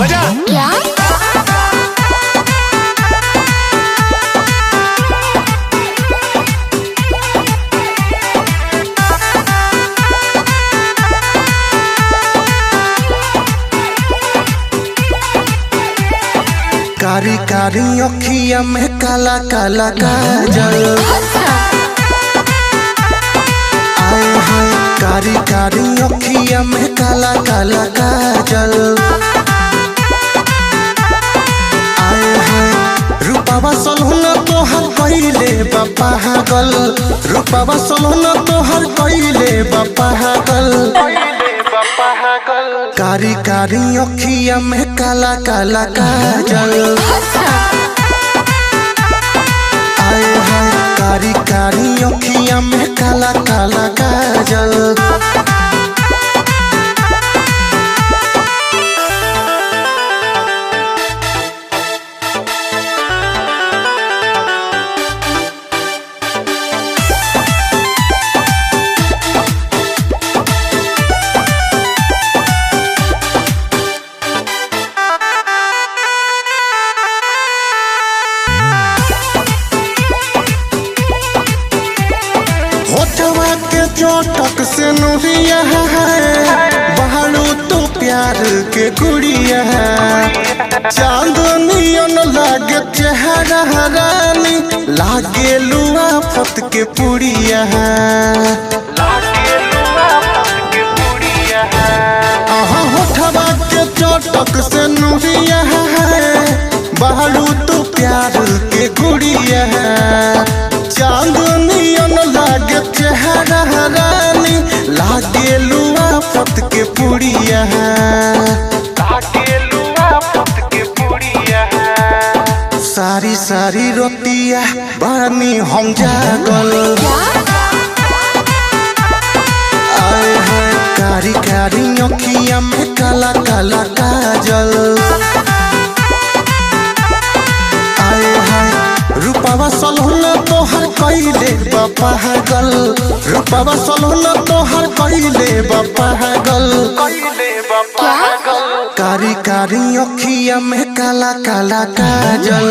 बजा। क्या? कारी कारी अखिया में काला काला काजल, आए हाय कारी कारी अखिया में काला काला काजल, आए हाय रूपावा सलहुना तोहर कइले बा पागल, रूपावा सलहुना तोहर कइले बा पागल, कारी कारी अखिया में काला काला काजल, आए हाय कारी कारी अखिया में काला काला काजल। होठवा के चोटक से नुरिया है, बहारू तो प्यार के गुड़िया है, चांदनियन लागे चेहरा रानी, लागे लुआ फत के पुड़िया है, होठवा के चोटक से नुरिया है, बहारू तो प्यार के गुड़िया है, चांदनियन लागे चेहरा रानी, लागे लुआ फत के पुड़िया है, सारी सारी रोतिया बानी हम जागल, आए हाय कारी कारी अखिया में काला काला काजल, आए हाय रूपावा सलहुना तोहर कइले बा पागल, रूपावा सलहुना तोहर कइले बा पागल, कारी कारी अखिया में काला काला काजल।